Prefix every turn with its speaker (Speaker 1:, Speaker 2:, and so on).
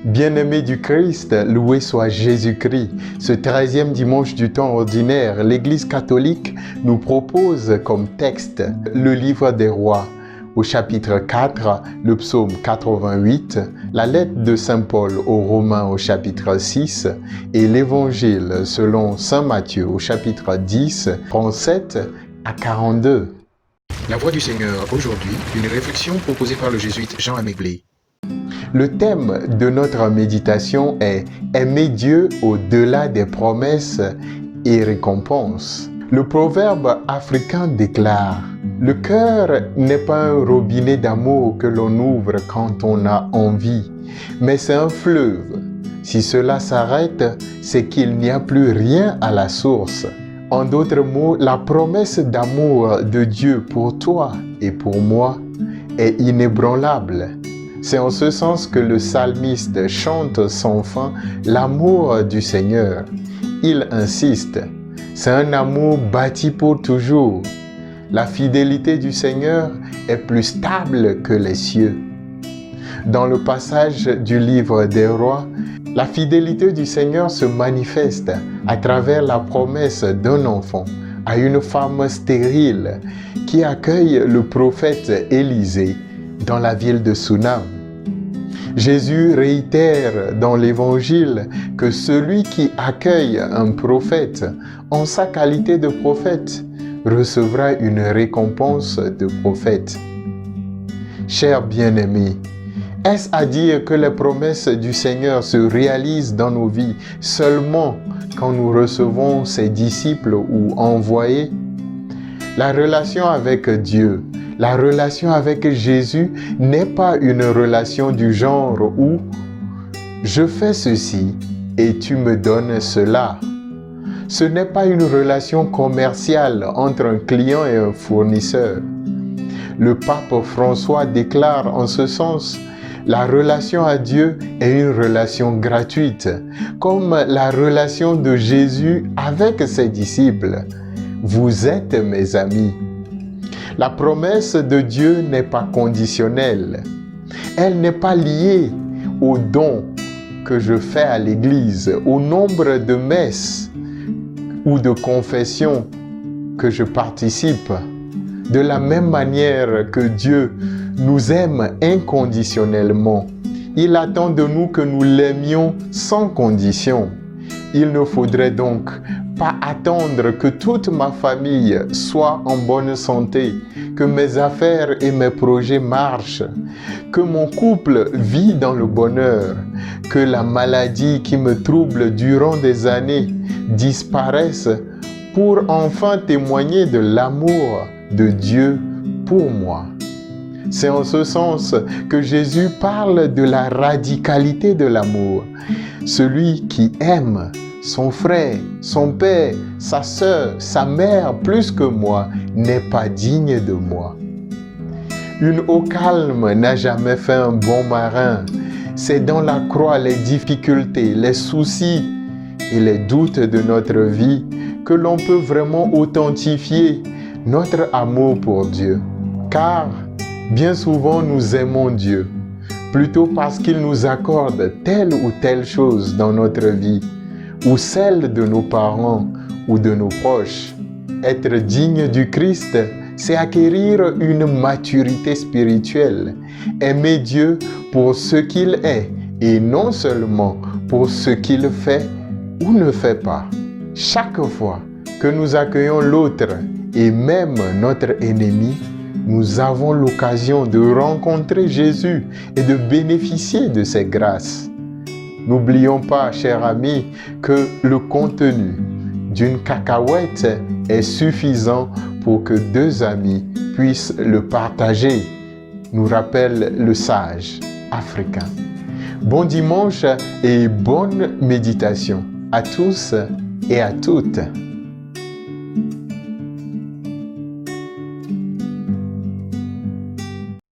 Speaker 1: Bien-aimés du Christ, loué soit Jésus-Christ. Ce 13e dimanche du temps ordinaire, l'Église catholique nous propose comme texte le livre des rois, au chapitre 4, le psaume 88, la lettre de Saint Paul aux Romains au chapitre 6 et l'Évangile selon Saint Matthieu au chapitre 10, 37 à 42.
Speaker 2: La voix du Seigneur aujourd'hui, une réflexion proposée par le jésuite Jean Améglé.
Speaker 1: Le thème de notre méditation est « Aimer Dieu au-delà des promesses et récompenses ». Le proverbe africain déclare « Le cœur n'est pas un robinet d'amour que l'on ouvre quand on a envie, mais c'est un fleuve. Si cela s'arrête, c'est qu'il n'y a plus rien à la source. » En d'autres mots, la promesse d'amour de Dieu pour toi et pour moi est inébranlable. C'est en ce sens que le psalmiste chante sans fin l'amour du Seigneur. Il insiste, c'est un amour bâti pour toujours. La fidélité du Seigneur est plus stable que les cieux. Dans le passage du livre des rois, la fidélité du Seigneur se manifeste à travers la promesse d'un enfant à une femme stérile qui accueille le prophète Élisée dans la ville de Sunam. Jésus réitère dans l'Évangile que celui qui accueille un prophète en sa qualité de prophète recevra une récompense de prophète. Chers bien-aimés, est-ce à dire que les promesses du Seigneur se réalisent dans nos vies seulement quand nous recevons ses disciples ou envoyés? La relation avec Dieu, la relation avec Jésus n'est pas une relation du genre où « je fais ceci et tu me donnes cela ». Ce n'est pas une relation commerciale entre un client et un fournisseur. Le pape François déclare en ce sens « La relation à Dieu est une relation gratuite, comme la relation de Jésus avec ses disciples. Vous êtes mes amis. » La promesse de Dieu n'est pas conditionnelle. Elle n'est pas liée aux dons que je fais à l'Église, au nombre de messes ou de confessions que je participe. De la même manière que Dieu nous aime inconditionnellement, il attend de nous que nous l'aimions sans condition. Il ne faudrait donc pas attendre que toute ma famille soit en bonne santé, que mes affaires et mes projets marchent, que mon couple vit dans le bonheur, que la maladie qui me trouble durant des années disparaisse pour enfin témoigner de l'amour de Dieu pour moi. C'est en ce sens que Jésus parle de la radicalité de l'amour. Celui qui aime son frère, son père, sa sœur, sa mère plus que moi n'est pas digne de moi. Une eau calme n'a jamais fait un bon marin. C'est dans la croix, les difficultés, les soucis et les doutes de notre vie que l'on peut vraiment authentifier notre amour pour Dieu. Car bien souvent nous aimons Dieu, plutôt parce qu'il nous accorde telle ou telle chose dans notre vie, ou celle de nos parents ou de nos proches. Être digne du Christ, c'est acquérir une maturité spirituelle, aimer Dieu pour ce qu'il est et non seulement pour ce qu'il fait ou ne fait pas. Chaque fois que nous accueillons l'autre et même notre ennemi, nous avons l'occasion de rencontrer Jésus et de bénéficier de ses grâces. N'oublions pas, chers amis, que le contenu d'une cacahuète est suffisant pour que deux amis puissent le partager, nous rappelle le sage africain. Bon dimanche et bonne méditation à tous et à toutes.